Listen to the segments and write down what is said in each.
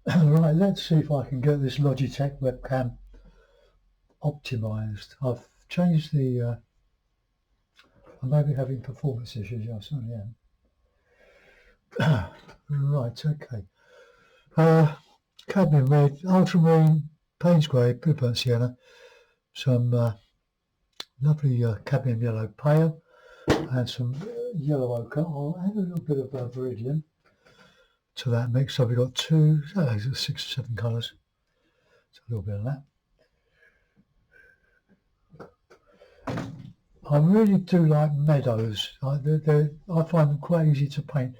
Right, let's see if I can get this Logitech webcam optimized. I've changed the. I may be having performance issues. I certainly am. Right, okay. Uh, Cadmium red, ultramarine, Payne's grey, blue burnt sienna, some lovely cadmium yellow pale, and some yellow ochre. I'll add a little bit of viridian to that mix. So we've got two, 6 or 7 colours. So a little bit of that. I really do like meadows. I find them quite easy to paint,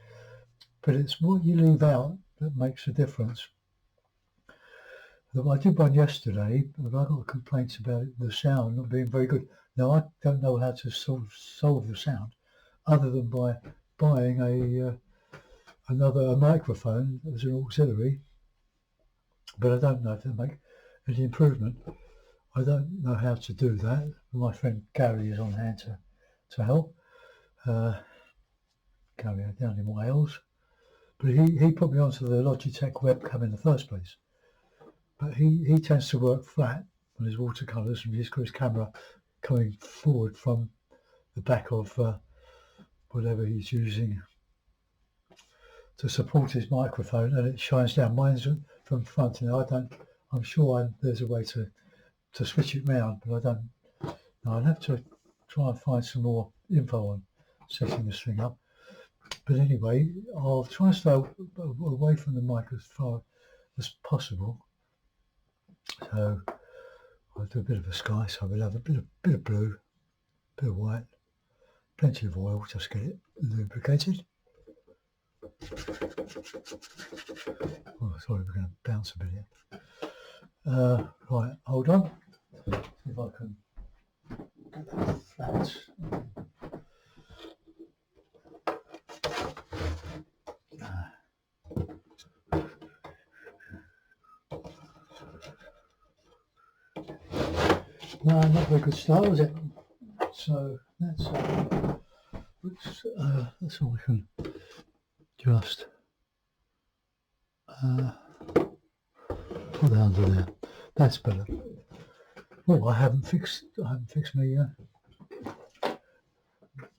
but it's what you leave out that makes a difference. I did one yesterday, but I got complaints about the sound not being very good. Now, I don't know how to solve the sound other than by buying a microphone as an auxiliary, but I don't know if they'll make any improvement. I don't know how to do that. My friend Gary is on hand to help. Gary down in Wales. But he put me onto the Logitech webcam in the first place. But he tends to work flat on his watercolours, and he's got his camera coming forward from the back of whatever he's using to support his microphone, and it shines down. Mine's from front, and I'm sure there's a way to switch it round, but I don't. No, I'd have to try and find some more info on setting this thing up. But anyway, I'll try and stay away from the mic as far as possible. So I'll do a bit of a sky, so we'll have a bit of blue, a bit of white, plenty of oil, just get it lubricated. Oh, sorry, we're going to bounce a bit here. Right, hold on. See if I can get that flat. No, not very good start, was it? So that's all we can just put that under there. That's better. Oh, I haven't fixed my bit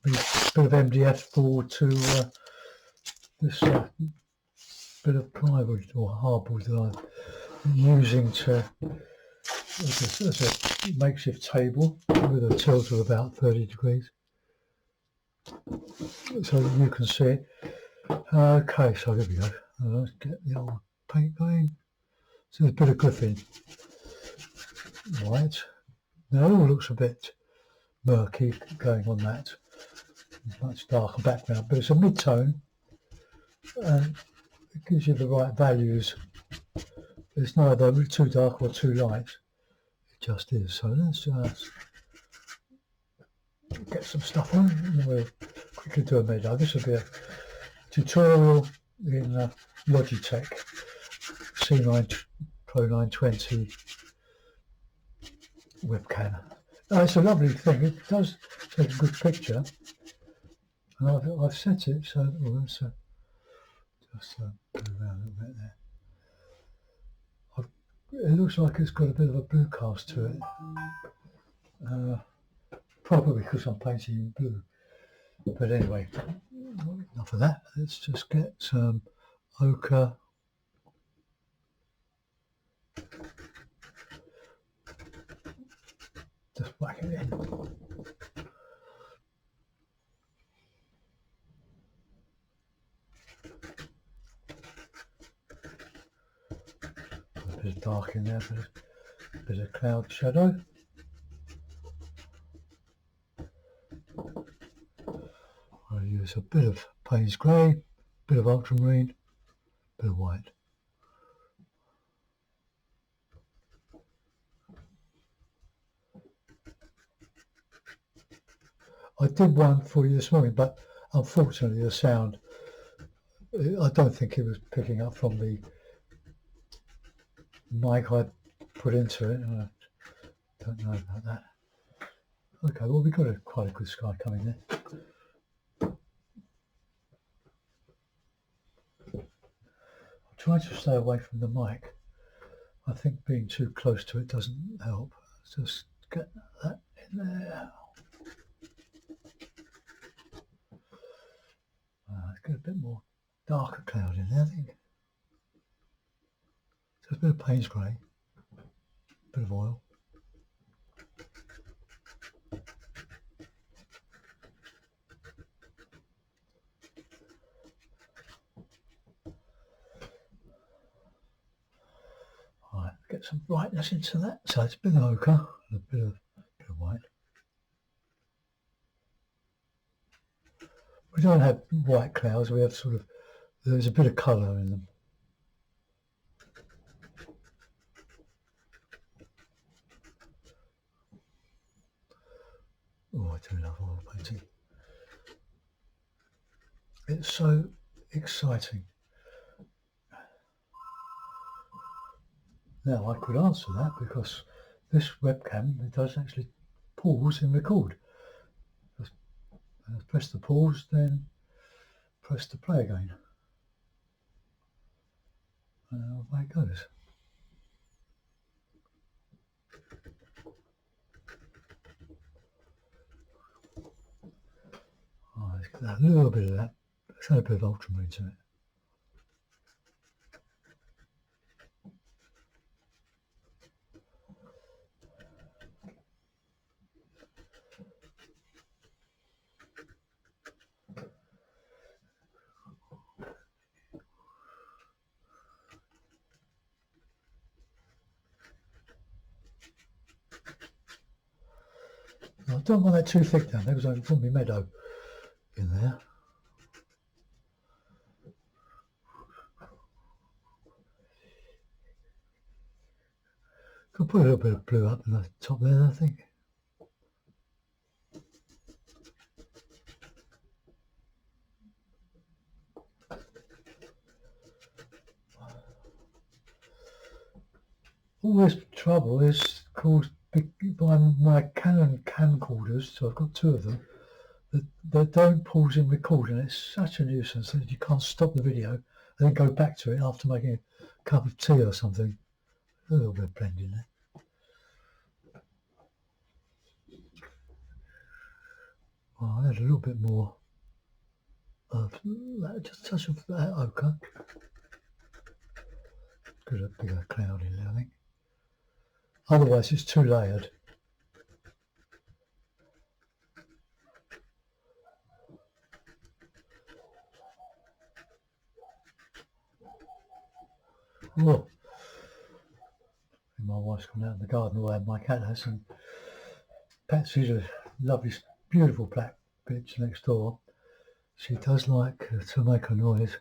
of MDF board to this bit of plywood or hardboard that I'm using as a makeshift table with a tilt of about 30 degrees, so that you can see it. Okay, so there we go. Let's get the old paint going. So there's a bit of griffin. Right. Now it all looks a bit murky going on that. Much darker background, but it's a mid-tone and it gives you the right values. It's neither too dark or too light. It just is. So let's just get some stuff on and we'll quickly do a meadow. This will be a tutorial in Logitech C9 Pro 920 webcam. It's a lovely thing. It does take a good picture, and I've set it so let's just go around a little bit there. It looks like it's got a bit of a blue cast to it, probably because I'm painting in blue. But anyway, enough of that. Let's just get some ochre. Just whack it in. A bit of dark in there, but a bit of cloud shadow. I'll use a bit of Payne's grey, a bit of ultramarine, a bit of white. I did one for you this morning, but unfortunately the sound, I don't think it was picking up from the mic I put into it. I don't know about that. Okay, well, we've got quite a good sky coming there. I'll trying to stay away from the mic. I think being too close to it doesn't help. Let's just get that in there. Let's get a bit more darker cloud in there, I think. Just a bit of Payne's grey, a bit of oil. Right, get some brightness into that. So it's a bit of ochre and a bit of white. We don't have white clouds, we have sort of, there's a bit of colour in them. Oh, I do love oil painting. It's so exciting. Now I could answer that because this webcam, it does actually pause and record. Just press the pause, then press the play again. And away it goes. Oh, let's get that, a little bit of that. Let's add a bit of ultramarine to it. I don't want that too thick down there because I can put my meadow in there. Could put a little bit of blue up in the top there, I think. All this trouble is caused by my Canon camcorders, so I've got two of them, that don't pause in recording. It's such a nuisance that you can't stop the video and then go back to it after making a cup of tea or something. A little bit of blend in there. Well, I had a little bit more of that, just a touch of that ochre. Got a bigger cloud in there, I think. Otherwise, it's too layered. Oh, my wife's gone out in the garden where my cat has some Patsy's a lovely, beautiful black bitch next door. She does like to make a noise.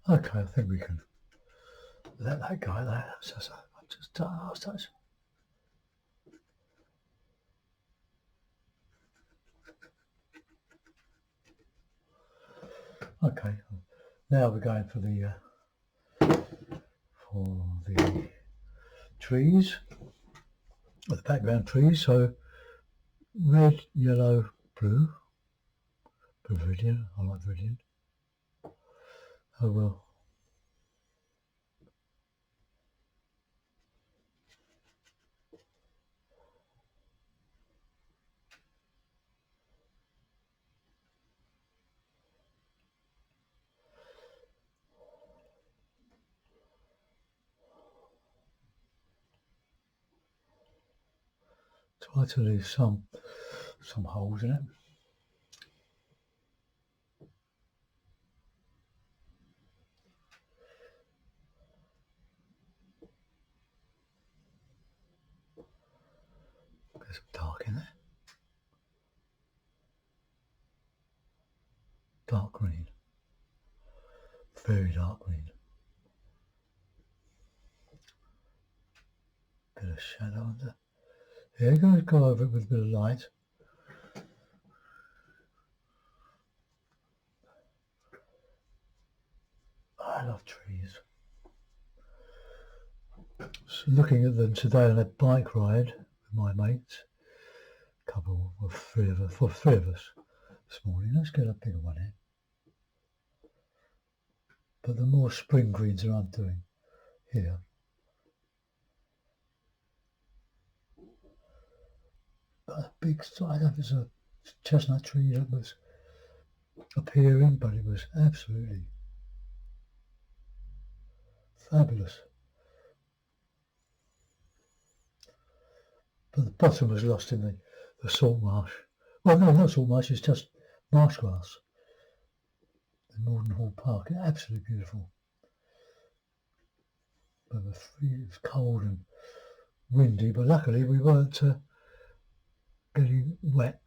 Okay, I think we can let that go there. Just touch. Okay, now we're going for the trees, or the background trees. So red, yellow, blue, viridian. I like viridian. Oh well. Try to leave some holes in it. Get some dark in there. Dark green. Very dark green. Bit of shadow under. Here, go over it with a bit of light. I love trees. So looking at them today on a bike ride with my mates, couple of three of us, for three of us this morning. Let's get a bigger one in. But the more spring greens that I'm doing here, a big, I don't know if it's a chestnut tree that was appearing, but it was absolutely fabulous. But the bottom was lost in the salt marsh. Well, no, not salt marsh, it's just marsh grass. The Morden Hall Park, absolutely beautiful. But it was cold and windy, but luckily we weren't getting wet.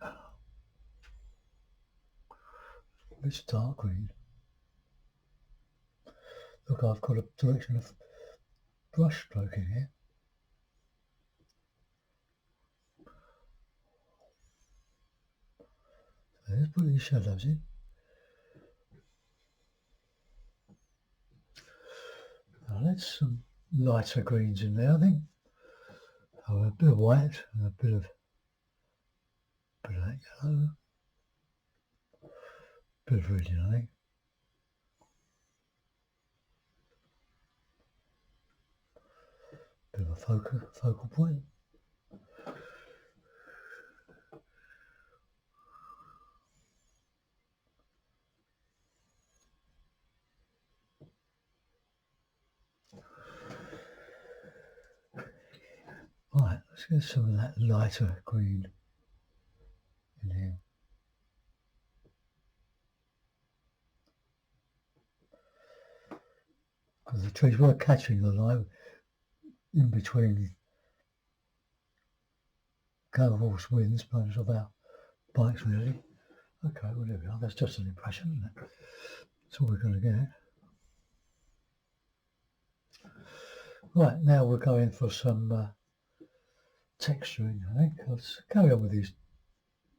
It's dark green. Look, I've got a direction of brush stroke in here. So let's put these shadows in. Now let's some lighter greens in there, I think. So a bit of white and a bit of that yellow. Bit of red, I think. Bit of a focal point. Right, let's get some of that lighter green in here. Because the trees were catching the light in between gale-force winds, blowing off our bikes really. Okay, well there we are, that's just an impression, isn't it? That's all we're going to get. Right, now we're going for some texturing, I think. Let's carry on with these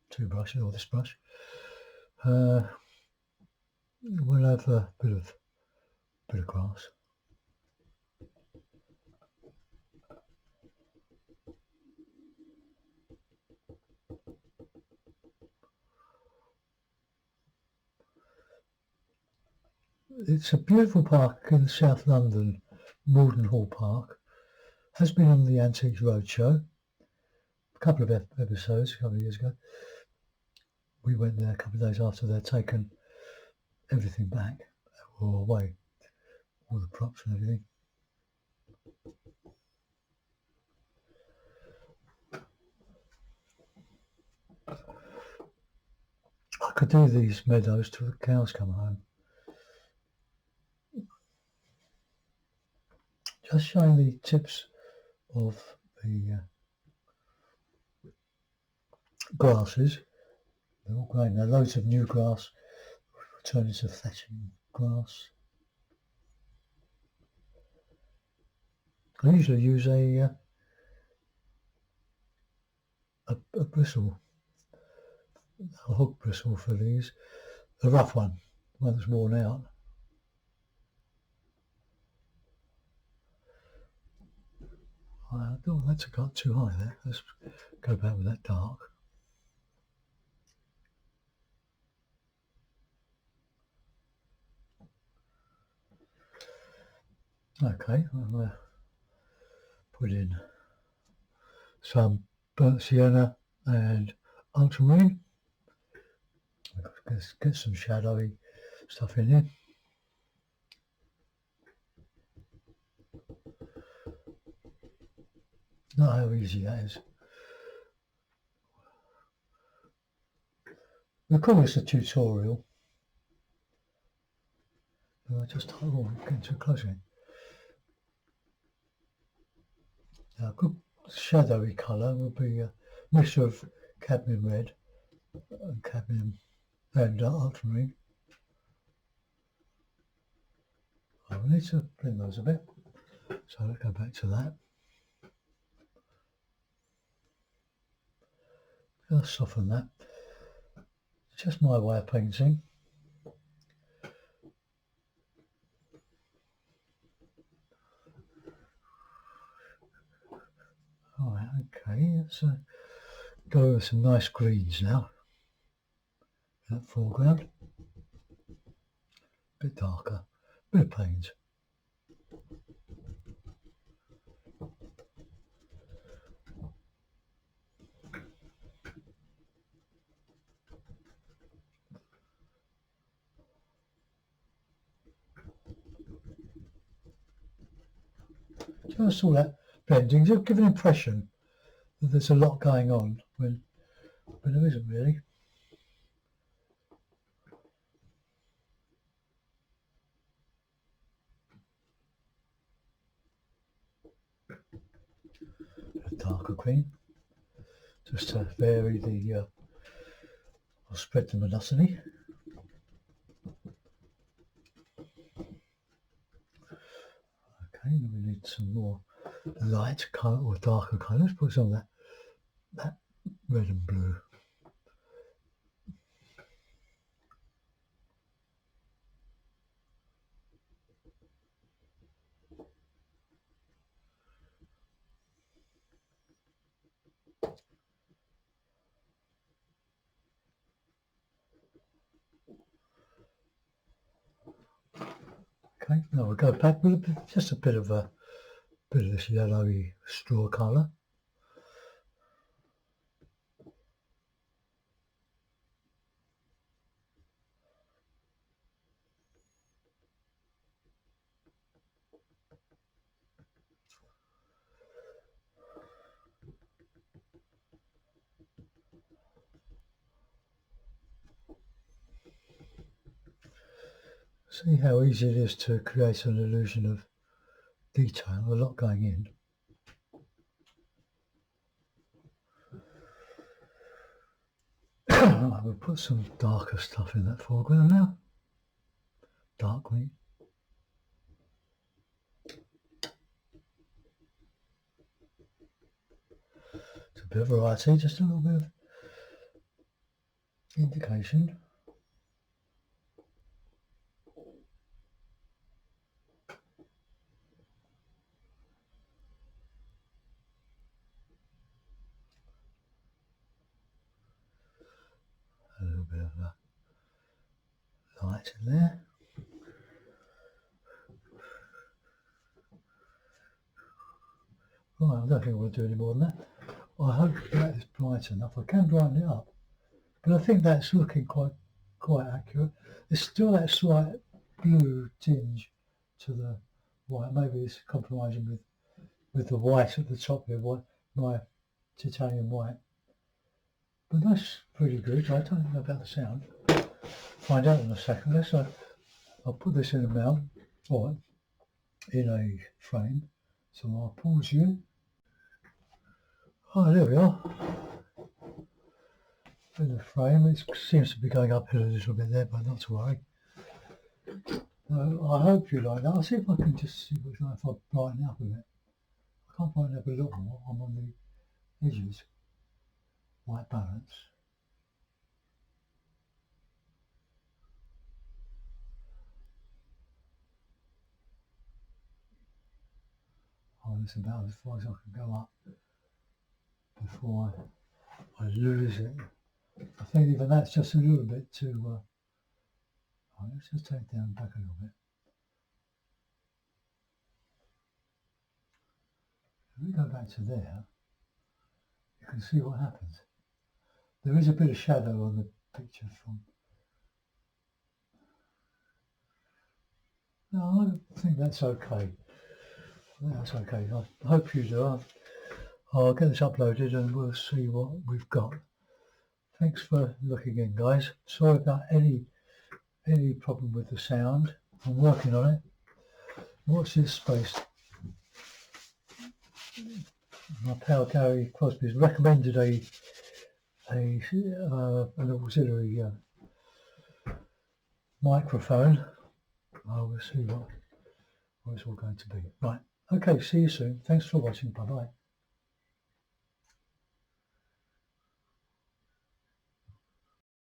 two brushes, or this brush. We'll have a bit of grass. It's a beautiful park in South London, Morden Hall Park. Has been on the Antiques Roadshow a couple of episodes, a couple of years ago. We went there a couple of days after they'd taken everything back, or away, all the props and everything. I could do these meadows till the cows come home. Just showing the tips of the grasses. They're all growing now. Loads of new grass turning to thatching grass. I usually use a bristle, a hog bristle for these, a rough one that's worn out. Oh, that's got too high there. Let's go back with that dark. Okay, I'll put in some burnt sienna and ultramarine. Let's get some shadowy stuff in here. Not how easy that is. We'll call this a tutorial. Just getting too close in. Now, a good shadowy colour will be a mixture of cadmium red and cadmium and ultramarine. I need to blend those a bit, so let's go back to that. Just soften that. It's just my way of painting. Alright, okay, let's Go with some nice greens now. That foreground. Bit darker, bit of pains. Just all that blending, just give an impression that there's a lot going on when there isn't really. A darker green, just to vary the, or spread the monotony. Okay, then we need some more light colour or darker colours. Put some of that red and blue. Okay, now we'll go back with just a bit of this yellowy straw colour. See how easy it is to create an illusion of detail, a lot going in. I will put some darker stuff in that foreground now. Dark green. It's a bit of variety, just a little bit of indication. A little bit of light in there. Right, I don't think we'll do any more than that. I hope that is bright enough. I can brighten it up, but I think that's looking quite accurate. There's still that slight blue tinge to the white. Maybe it's compromising with the white at the top here, my titanium white. But that's pretty good. I don't know about the sound. Find out in a second. I'll put this in a mount, or in a frame. So I'll pause you. Oh, there we are. In the frame, it seems to be going uphill a little bit there, but not to worry. I hope you like that. I'll see if I can just see what's like if I brighten it up a bit. I can't brighten it up a lot more. I'm on the edges. White balance. Oh, it's about as far as I can go up before I lose it. I think even that's just a little bit too. Let's just take it down back a little bit. If we go back to there, you can see what happens. There is a bit of shadow on the picture from. No, I think that's okay. That's okay. I hope you do. I'll get this uploaded and we'll see what we've got. Thanks for looking in, guys. Sorry about any problem with the sound. I'm working on it. Watch this space. My pal Gary Crosby's recommended an auxiliary microphone. I will see what it's all going to be. Right. Okay. See you soon. Thanks for watching. Bye bye.